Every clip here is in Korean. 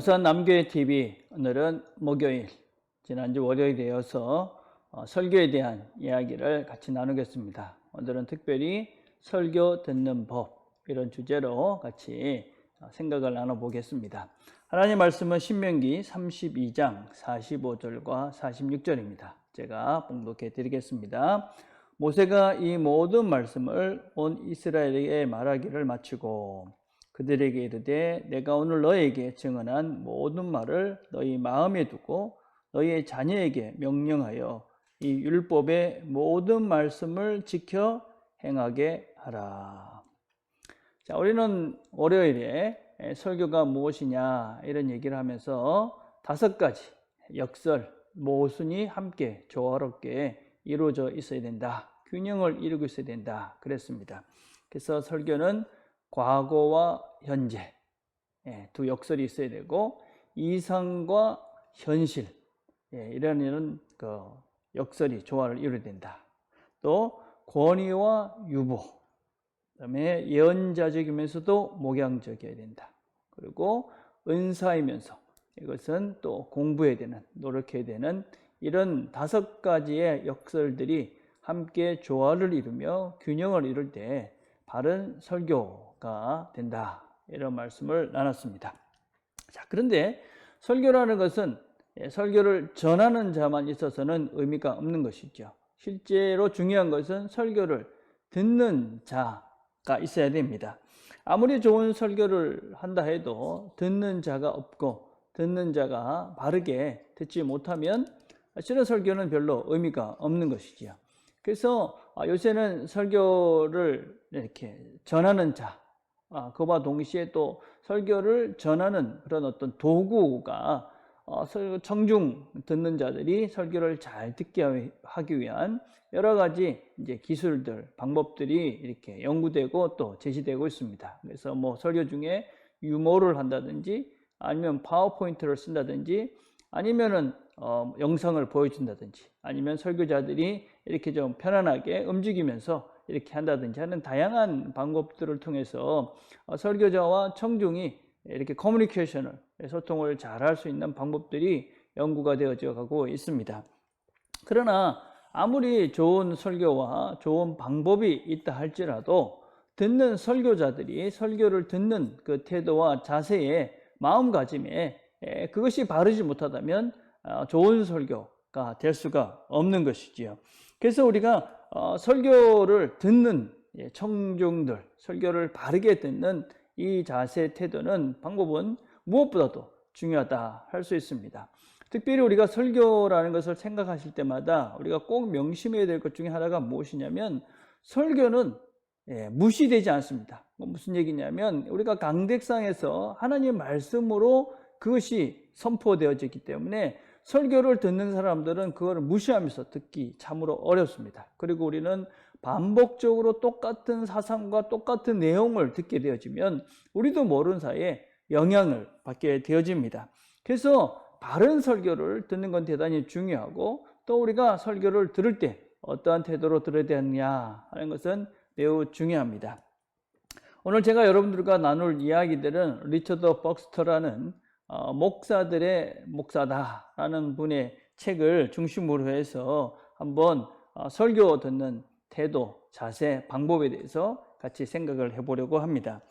부산 남교회 TV, 오늘은 목요일, 지난주 월요일에 이어서 설교에 대한 이야기를 같이 나누겠습니다. 오늘은 특별히 설교 듣는 법, 이런 주제로 같이 생각을 나눠보겠습니다. 하나님 말씀은 신명기 32장 45절과 46절입니다. 제가 봉독해 드리겠습니다. 모세가 이 모든 말씀을 온 이스라엘에게 말하기를 마치고 그들에게 이르되 내가 오늘 너에게 증언한 모든 말을 너희 마음에 두고 너희의 자녀에게 명령하여 이 율법의 모든 말씀을 지켜 행하게 하라. 자, 우리는 월요일에 설교가 무엇이냐 이런 얘기를 하면서 5가지 역설, 모순이 함께 조화롭게 이루어져 있어야 된다. 균형을 이루고 있어야 된다. 그랬습니다. 그래서 설교는 과거와 현재 두 역설이 있어야 되고, 이상과 현실 이런 역설이 조화를 이루어야 된다. 또 권위와 유보, 그다음에 예언자적이면서도 목양적이어야 된다. 그리고 은사이면서 이것은 또 공부해야 되는, 노력해야 되는, 이런 5가지의 역설들이 함께 조화를 이루며 균형을 이룰 때 바른 설교가 된다. 이런 말씀을 나눴습니다. 자, 그런데 설교라는 것은 설교를 전하는 자만 있어서는 의미가 없는 것이죠. 실제로 중요한 것은 설교를 듣는 자가 있어야 됩니다. 아무리 좋은 설교를 한다 해도 듣는 자가 없고 듣는 자가 바르게 듣지 못하면 실은 설교는 별로 의미가 없는 것이지요. 그래서 요새는 설교를 이렇게 전하는 자, 그와 동시에 또 설교를 전하는 그런 어떤 도구가 청중 듣는 자들이 설교를 잘 듣게 하기 위한 여러 가지 이제 기술들, 방법들이 이렇게 연구되고 또 제시되고 있습니다. 그래서 뭐 설교 중에 유머를 한다든지, 아니면 파워포인트를 쓴다든지, 아니면은 영상을 보여준다든지, 아니면 설교자들이 이렇게 좀 편안하게 움직이면서 이렇게 한다든지 하는 다양한 방법들을 통해서 설교자와 청중이 이렇게 커뮤니케이션을, 소통을 잘 할 수 있는 방법들이 연구가 되어져 가고 있습니다. 그러나 아무리 좋은 설교와 좋은 방법이 있다 할지라도 듣는 설교자들이 설교를 듣는 그 태도와 자세의 마음가짐에 그것이 바르지 못하다면 좋은 설교가 될 수가 없는 것이지요. 그래서 우리가 설교를 듣는 청중들, 설교를 바르게 듣는 이 자세, 태도는, 방법은 무엇보다도 중요하다 할 수 있습니다. 특별히 우리가 설교라는 것을 생각하실 때마다 우리가 꼭 명심해야 될 것 중에 하나가 무엇이냐면, 설교는 무시되지 않습니다. 무슨 얘기냐면, 우리가 강대상에서 하나님의 말씀으로 그것이 선포되어졌기 때문에 설교를 듣는 사람들은 그걸 무시하면서 듣기 참으로 어렵습니다. 그리고 우리는 반복적으로 똑같은 사상과 똑같은 내용을 듣게 되어지면 우리도 모르는 사이에 영향을 받게 되어집니다. 그래서 바른 설교를 듣는 건 대단히 중요하고, 또 우리가 설교를 들을 때 어떠한 태도로 들어야 되느냐 하는 것은 매우 중요합니다. 오늘 제가 여러분들과 나눌 이야기들은 리처드 박스터라는 목사들의 목사다라는 분의 책을 중심으로 해서 한번 설교 듣는 태도, 자세, 방법에 대해서 같이 생각을 해보려고 합니다.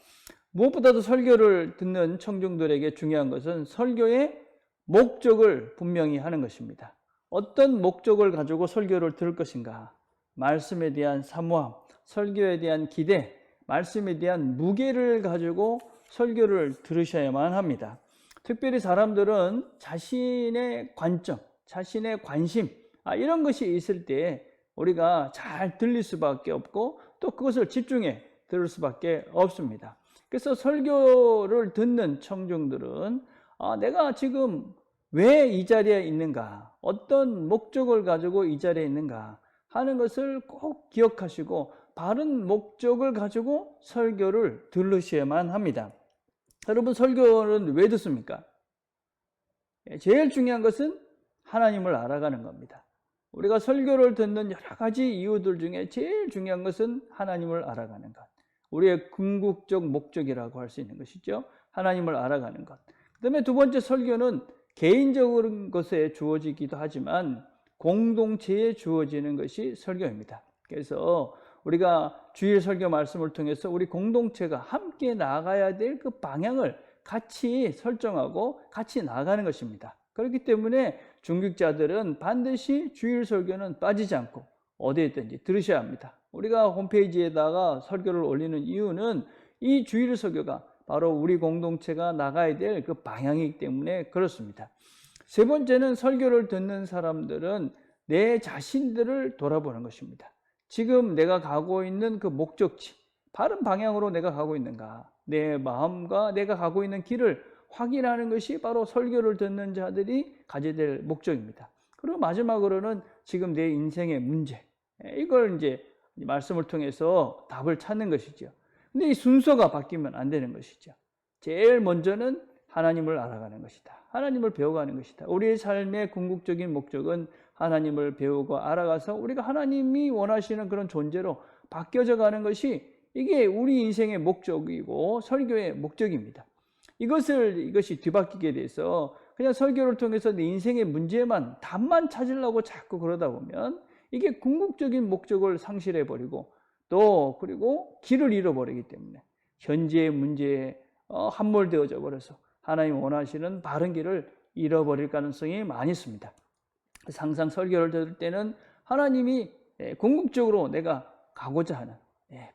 무엇보다도 설교를 듣는 청중들에게 중요한 것은 설교의 목적을 분명히 하는 것입니다. 어떤 목적을 가지고 설교를 들을 것인가? 말씀에 대한 사모함, 설교에 대한 기대, 말씀에 대한 무게를 가지고 설교를 들으셔야만 합니다. 특별히 사람들은 자신의 관점, 자신의 관심, 이런 것이 있을 때 우리가 잘 들릴 수밖에 없고, 또 그것을 집중해 들을 수밖에 없습니다. 그래서 설교를 듣는 청중들은 내가 지금 왜 이 자리에 있는가, 어떤 목적을 가지고 이 자리에 있는가 하는 것을 꼭 기억하시고 바른 목적을 가지고 설교를 들으셔야만 합니다. 여러분, 설교는 왜 듣습니까? 제일 중요한 것은 하나님을 알아가는 겁니다. 우리가 설교를 듣는 여러 가지 이유들 중에 제일 중요한 것은 하나님을 알아가는 것. 우리의 궁극적 목적이라고 할 수 있는 것이죠. 하나님을 알아가는 것. 그 그다음에 두 번째 설교는 개인적인 것에 주어지기도 하지만 공동체에 주어지는 것이 설교입니다. 그래서 우리가 주일 설교 말씀을 통해서 우리 공동체가 함께 나가야 될 그 방향을 같이 설정하고 같이 나가는 것입니다. 그렇기 때문에 중직자들은 반드시 주일 설교는 빠지지 않고 어디에 있든지 들으셔야 합니다. 우리가 홈페이지에다가 설교를 올리는 이유는 이 주일 설교가 바로 우리 공동체가 나가야 될 그 방향이기 때문에 그렇습니다. 세 번째는 설교를 듣는 사람들은 내 자신들을 돌아보는 것입니다. 지금 내가 가고 있는 그 목적지, 바른 방향으로 내가 가고 있는가, 내 마음과 내가 가고 있는 길을 확인하는 것이 바로 설교를 듣는 자들이 가져야 될 목적입니다. 그리고 마지막으로는 지금 내 인생의 문제, 이걸 이제 말씀을 통해서 답을 찾는 것이죠. 근데 이 순서가 바뀌면 안 되는 것이죠. 제일 먼저는 하나님을 알아가는 것이다. 하나님을 배워가는 것이다. 우리의 삶의 궁극적인 목적은 하나님을 배우고 알아가서 우리가 하나님이 원하시는 그런 존재로 바뀌어져 가는 것이 이게 우리 인생의 목적이고 설교의 목적입니다. 이것이 뒤바뀌게 돼서 그냥 설교를 통해서 내 인생의 문제만 답만 찾으려고 자꾸 그러다 보면 이게 궁극적인 목적을 상실해 버리고 또 그리고 길을 잃어버리기 때문에 현재의 문제에 함몰되어져 버려서 하나님 원하시는 바른 길을 잃어버릴 가능성이 많이 있습니다. 항상 설교를 들을 때는 하나님이 궁극적으로 내가 가고자 하는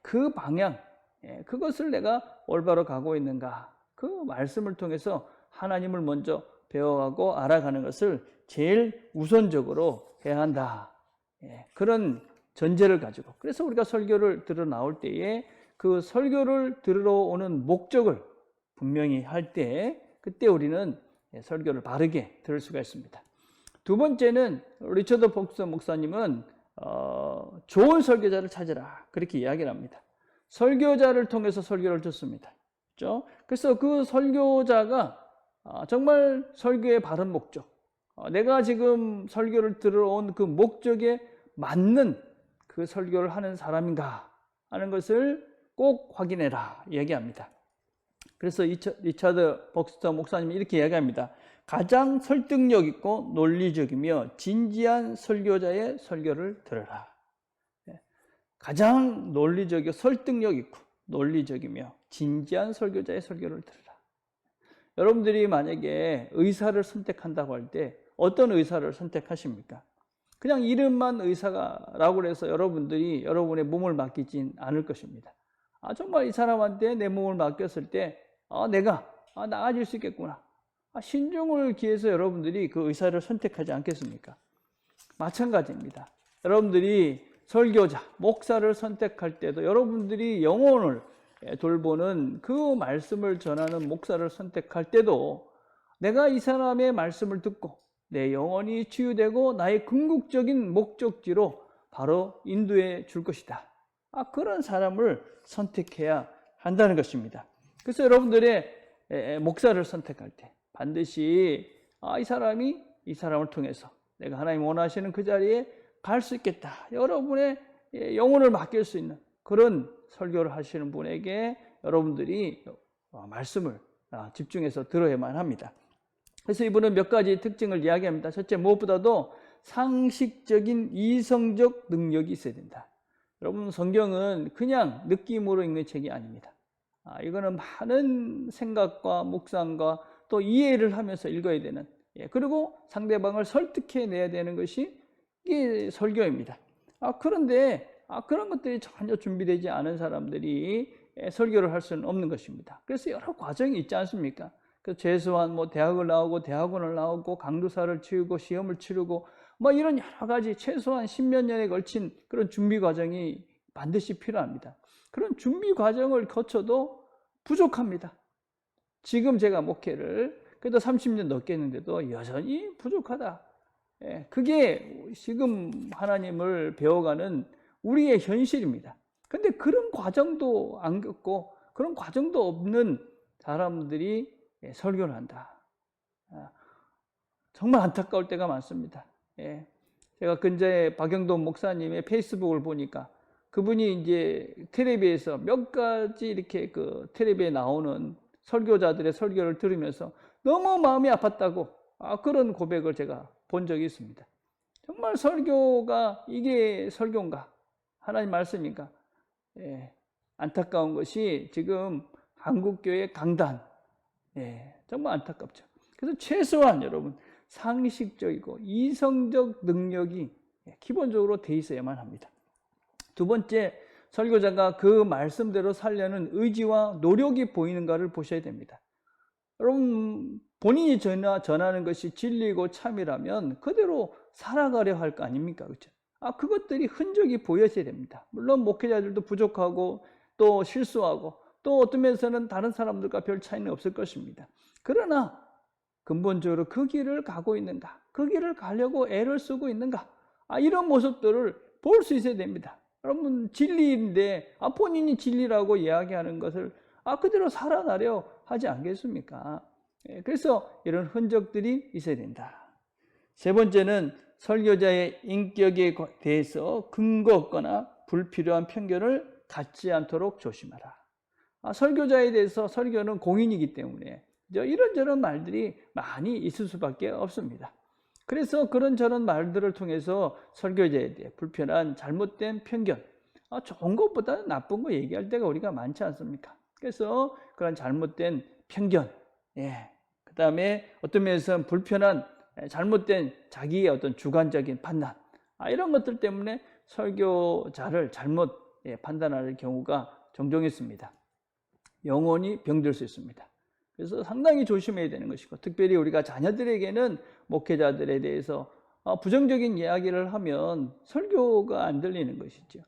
그 방향, 그것을 내가 올바로 가고 있는가, 그 말씀을 통해서 하나님을 먼저 배워가고 알아가는 것을 제일 우선적으로 해야 한다. 그런 전제를 가지고, 그래서 우리가 설교를 들어 나올 때에 그 설교를 들으러 오는 목적을 분명히 할 때 그때 우리는 설교를 바르게 들을 수가 있습니다. 두 번째는 리처드 폭스 목사님은 좋은 설교자를 찾으라 그렇게 이야기를 합니다. 설교자를 통해서 설교를 듣습니다. 그렇죠? 그래서 그 설교자가 정말 설교의 바른 목적, 내가 지금 설교를 들으러 온 그 목적에 맞는 그 설교를 하는 사람인가 하는 것을 꼭 확인해라 이야기합니다. 그래서 리처드 폭스터 목사님이 이렇게 이야기합니다. 가장 설득력 있고 논리적이며 진지한 설교자의 설교를 들으라. 가장 논리적이고 설득력 있고 논리적이며 진지한 설교자의 설교를 들으라. 여러분들이 만약에 의사를 선택한다고 할 때 어떤 의사를 선택하십니까? 그냥 이름만 의사라고 해서 여러분들이 여러분의 몸을 맡기진 않을 것입니다. 정말 이 사람한테 내 몸을 맡겼을 때 내가 나아질 수 있겠구나. 신중을 기해서 여러분들이 그 의사를 선택하지 않겠습니까? 마찬가지입니다. 여러분들이 설교자, 목사를 선택할 때도 여러분들이 영혼을 돌보는 그 말씀을 전하는 목사를 선택할 때도 내가 이 사람의 말씀을 듣고 내 영혼이 치유되고 나의 궁극적인 목적지로 바로 인도해 줄 것이다. 그런 사람을 선택해야 한다는 것입니다. 그래서 여러분들의 목사를 선택할 때 반드시 이 사람을 통해서 내가 하나님 원하시는 그 자리에 갈 수 있겠다. 여러분의 영혼을 맡길 수 있는 그런 설교를 하시는 분에게 여러분들이 말씀을 집중해서 들어야만 합니다. 그래서 이분은 몇 가지 특징을 이야기합니다. 첫째, 무엇보다도 상식적인 이성적 능력이 있어야 된다. 여러분, 성경은 그냥 느낌으로 읽는 책이 아닙니다. 이거는 많은 생각과 묵상과 또 이해를 하면서 읽어야 되는, 그리고 상대방을 설득해내야 되는 것이 이게 설교입니다. 그런데 그런 것들이 전혀 준비되지 않은 사람들이 설교를 할 수는 없는 것입니다. 그래서 여러 과정이 있지 않습니까? 최소한 대학을 나오고 대학원을 나오고 강도사를 치르고 시험을 치르고 이런 여러 가지 최소한 10몇 년에 걸친 그런 준비 과정이 반드시 필요합니다. 그런 준비 과정을 거쳐도 부족합니다. 지금 제가 목회를 그래도 30년 넘게 했는데도 여전히 부족하다. 그게 지금 하나님을 배워가는 우리의 현실입니다. 근데 그런 과정도 안 겪고 그런 과정도 없는 사람들이 설교를 한다. 정말 안타까울 때가 많습니다. 제가 근자에 박영돈 목사님의 페이스북을 보니까 그분이 이제 텔레비에서 몇 가지 이렇게 그 텔레비에 나오는 설교자들의 설교를 들으면서 너무 마음이 아팠다고 그런 고백을 제가 본 적이 있습니다. 정말 설교가 이게 설교인가? 하나님 말씀인가? 예, 안타까운 것이 지금 한국교회 강단, 정말 안타깝죠. 그래서 최소한 여러분 상식적이고 이성적 능력이 기본적으로 돼 있어야만 합니다. 두 번째, 설교자가 그 말씀대로 살려는 의지와 노력이 보이는가를 보셔야 됩니다. 여러분, 본인이 전하는 것이 진리고 참이라면 그대로 살아가려 할 거 아닙니까? 그렇죠? 그것들이 흔적이 보여져야 됩니다. 물론 목회자들도 부족하고 또 실수하고 또 어떤 면에서는 다른 사람들과 별 차이는 없을 것입니다. 그러나 근본적으로 그 길을 가고 있는가? 그 길을 가려고 애를 쓰고 있는가? 이런 모습들을 볼 수 있어야 됩니다. 여러분, 진리인데 본인이 진리라고 이야기하는 것을 그대로 살아나려 하지 않겠습니까? 그래서 이런 흔적들이 있어야 된다. 세 번째는 설교자의 인격에 대해서 근거 없거나 불필요한 편견을 갖지 않도록 조심하라. 설교자에 대해서 설교는 공인이기 때문에 이런저런 말들이 많이 있을 수밖에 없습니다. 그래서 그런저런 말들을 통해서 설교자에 대해 불편한 잘못된 편견, 좋은 것보다는 나쁜 거 얘기할 때가 우리가 많지 않습니까? 그래서 그런 잘못된 편견, 그 다음에 어떤 면에서는 불편한 잘못된 자기의 어떤 주관적인 판단, 이런 것들 때문에 설교자를 잘못 판단할 경우가 종종 있습니다. 영혼이 병들 수 있습니다. 그래서 상당히 조심해야 되는 것이고, 특별히 우리가 자녀들에게는 목회자들에 대해서 부정적인 이야기를 하면 설교가 안 들리는 것이죠.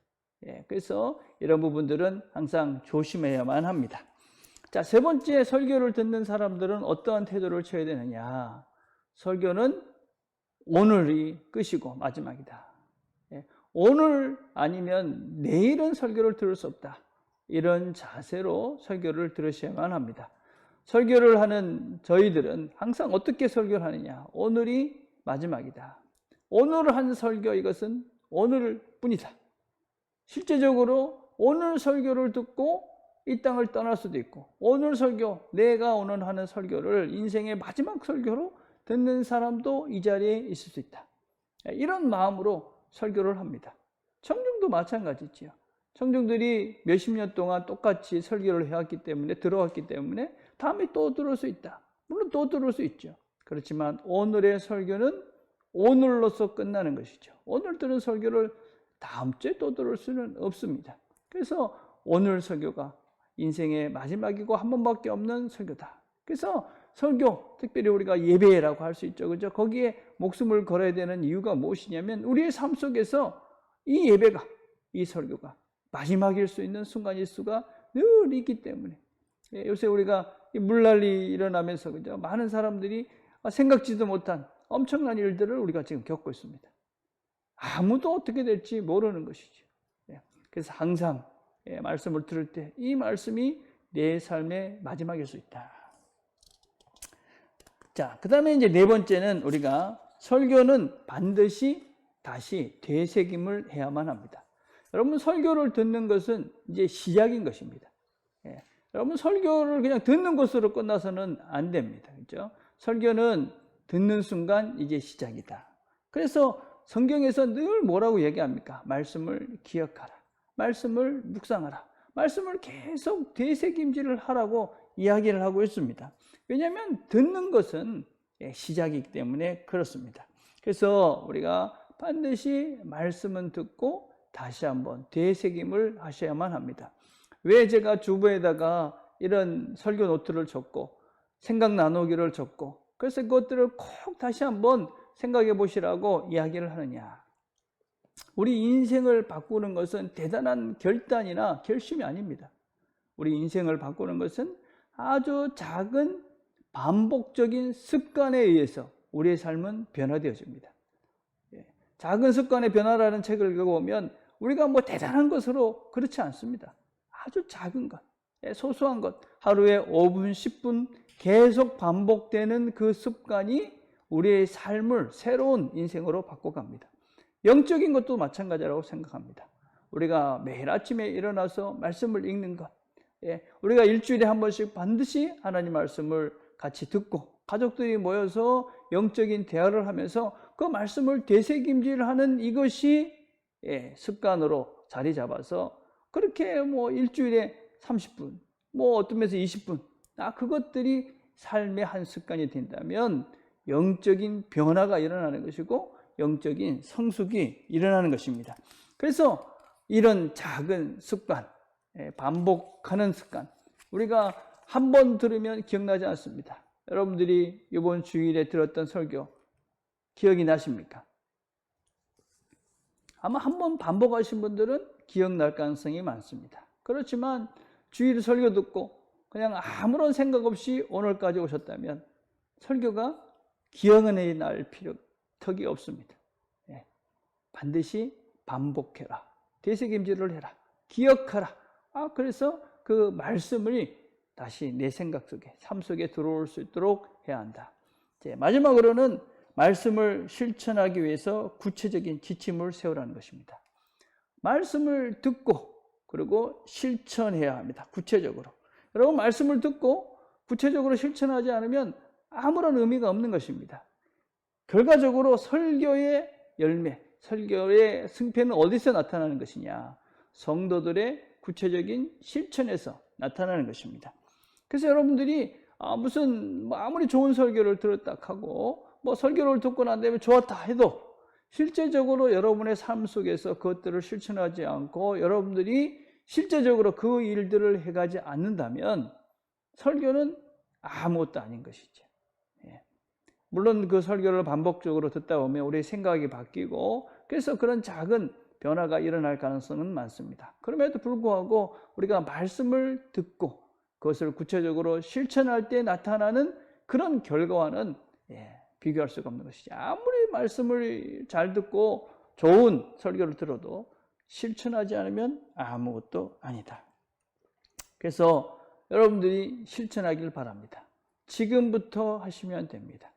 그래서 이런 부분들은 항상 조심해야만 합니다. 자, 세 번째, 설교를 듣는 사람들은 어떠한 태도를 취해야 되느냐? 설교는 오늘이 끝이고 마지막이다. 오늘 아니면 내일은 설교를 들을 수 없다. 이런 자세로 설교를 들으셔야만 합니다. 설교를 하는 저희들은 항상 어떻게 설교를 하느냐? 오늘이 마지막이다. 오늘 한 설교, 이것은 오늘 뿐이다. 실제적으로 오늘 설교를 듣고 이 땅을 떠날 수도 있고, 오늘 설교, 내가 오늘 하는 설교를 인생의 마지막 설교로 듣는 사람도 이 자리에 있을 수 있다. 이런 마음으로 설교를 합니다. 청중도 마찬가지지요. 청중들이 몇십 년 동안 똑같이 설교를 해왔기 때문에, 들어왔기 때문에 다음에 또 들을 수 있다. 물론 또 들을 수 있죠. 그렇지만 오늘의 설교는 오늘로서 끝나는 것이죠. 오늘 들은 설교를 다음 주에 또 들을 수는 없습니다. 그래서 오늘 설교가 인생의 마지막이고 한 번밖에 없는 설교다. 그래서 설교, 특별히 우리가 예배라고 할 수 있죠. 그죠? 거기에 목숨을 걸어야 되는 이유가 무엇이냐면, 우리의 삶 속에서 이 예배가, 이 설교가 마지막일 수 있는 순간일 수가 늘 있기 때문에. 요새 우리가 물난리 일어나면서, 그죠? 많은 사람들이 생각지도 못한 엄청난 일들을 우리가 지금 겪고 있습니다. 아무도 어떻게 될지 모르는 것이죠. 그래서 항상 말씀을 들을 때 이 말씀이 내 삶의 마지막일 수 있다. 자, 그 다음에 이제 네 번째는, 우리가 설교는 반드시 다시 되새김을 해야만 합니다. 여러분, 설교를 듣는 것은 이제 시작인 것입니다. 여러분, 설교를 그냥 듣는 것으로 끝나서는 안 됩니다. 그렇죠? 설교는 듣는 순간 이제 시작이다. 그래서 성경에서 늘 뭐라고 얘기합니까? 말씀을 기억하라. 말씀을 묵상하라. 말씀을 계속 되새김질을 하라고 이야기를 하고 있습니다. 왜냐하면 듣는 것은 시작이기 때문에 그렇습니다. 그래서 우리가 반드시 말씀은 듣고 다시 한번 되새김을 하셔야만 합니다. 왜 제가 주부에다가 이런 설교 노트를 적고 생각 나누기를 적고, 그래서 그것들을 꼭 다시 한번 생각해 보시라고 이야기를 하느냐? 우리 인생을 바꾸는 것은 대단한 결단이나 결심이 아닙니다. 우리 인생을 바꾸는 것은 아주 작은 반복적인 습관에 의해서 우리의 삶은 변화되어집니다. 작은 습관의 변화라는 책을 읽어보면 우리가 뭐 대단한 것으로 그렇지 않습니다. 아주 작은 것, 소소한 것, 하루에 5분, 10분 계속 반복되는 그 습관이 우리의 삶을 새로운 인생으로 바꿔갑니다. 영적인 것도 마찬가지라고 생각합니다. 우리가 매일 아침에 일어나서 말씀을 읽는 것, 우리가 일주일에 한 번씩 반드시 하나님 말씀을 같이 듣고 가족들이 모여서 영적인 대화를 하면서 그 말씀을 되새김질하는 이것이 습관으로 자리 잡아서 그렇게 뭐 일주일에 30분, 뭐 어떤 면에서 20분, 그것들이 삶의 한 습관이 된다면 영적인 변화가 일어나는 것이고 영적인 성숙이 일어나는 것입니다. 그래서 이런 작은 습관, 반복하는 습관, 우리가 한 번 들으면 기억나지 않습니다. 여러분들이 이번 주일에 들었던 설교 기억이 나십니까? 아마 한 번 반복하신 분들은 기억날 가능성이 많습니다. 그렇지만 주일 설교 듣고 그냥 아무런 생각 없이 오늘까지 오셨다면 설교가 기억이 날 턱이 없습니다. 반드시 반복해라. 되새김질을 해라. 기억하라. 그래서 그 말씀을 다시 내 생각 속에, 삶 속에 들어올 수 있도록 해야 한다. 마지막으로는 말씀을 실천하기 위해서 구체적인 지침을 세우라는 것입니다. 말씀을 듣고 그리고 실천해야 합니다. 구체적으로. 여러분, 말씀을 듣고 구체적으로 실천하지 않으면 아무런 의미가 없는 것입니다. 결과적으로 설교의 열매, 설교의 승패는 어디서 나타나는 것이냐? 성도들의 구체적인 실천에서 나타나는 것입니다. 그래서 여러분들이 아무리 좋은 설교를 들었다 하고 설교를 듣고 난 다음에 좋았다 해도 실제적으로 여러분의 삶 속에서 그것들을 실천하지 않고 여러분들이 실제적으로 그 일들을 해가지 않는다면 설교는 아무것도 아닌 것이죠. 물론 그 설교를 반복적으로 듣다 보면 우리의 생각이 바뀌고 그래서 그런 작은 변화가 일어날 가능성은 많습니다. 그럼에도 불구하고 우리가 말씀을 듣고 그것을 구체적으로 실천할 때 나타나는 그런 결과와는 비교할 수가 없는 것이죠. 아무리 말씀을 잘 듣고 좋은 설교를 들어도 실천하지 않으면 아무것도 아니다. 그래서 여러분들이 실천하길 바랍니다. 지금부터 하시면 됩니다.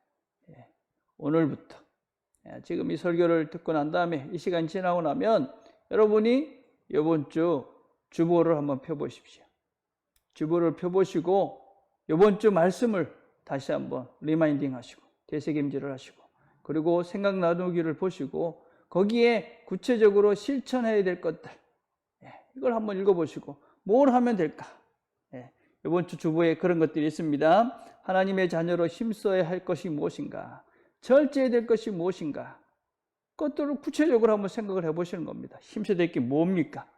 오늘부터. 지금 이 설교를 듣고 난 다음에 이 시간이 지나고 나면 여러분이 이번 주 주보를 한번 펴보십시오. 주보를 펴보시고 이번 주 말씀을 다시 한번 리마인딩 하시고 되새김질을 하시고 그리고 생각 나누기를 보시고 거기에 구체적으로 실천해야 될 것들 이걸 한번 읽어보시고 뭘 하면 될까? 이번 주 주보에 그런 것들이 있습니다. 하나님의 자녀로 힘써야 할 것이 무엇인가? 절제해야 될 것이 무엇인가? 그것들을 구체적으로 한번 생각을 해보시는 겁니다. 힘써야 될 게 뭡니까?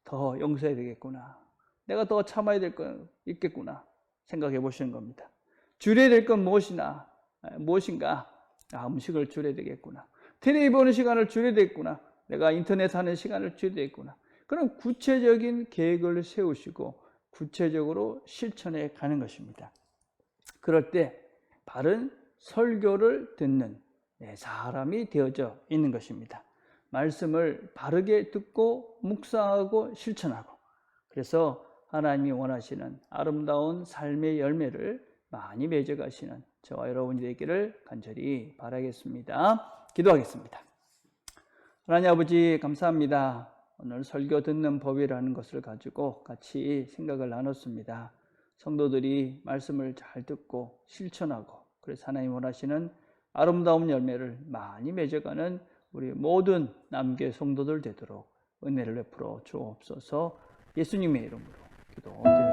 더 용서해야 되겠구나. 내가 더 참아야 될 건 있겠구나. 생각해 보시는 겁니다. 줄여야 될 건 무엇인가? 음식을 줄여야 되겠구나. 텔레비 보는 시간을 줄여야 되겠구나. 내가 인터넷 하는 시간을 줄여야 되겠구나. 그럼 구체적인 계획을 세우시고 구체적으로 실천해 가는 것입니다. 그럴 때 바른 설교를 듣는 사람이 되어져 있는 것입니다. 말씀을 바르게 듣고 묵상하고 실천하고 그래서 하나님이 원하시는 아름다운 삶의 열매를 많이 맺어가시는 저와 여러분이 되기를 간절히 바라겠습니다. 기도하겠습니다. 하나님 아버지 감사합니다. 오늘 설교 듣는 법이라는 것을 가지고 같이 생각을 나눴습니다. 성도들이 말씀을 잘 듣고 실천하고 그래서 하나님 원하시는 아름다운 열매를 많이 맺어가는 우리 모든 남계 성도들 되도록 은혜를 베풀어 주옵소서. 예수님의 이름으로 기도드립니다.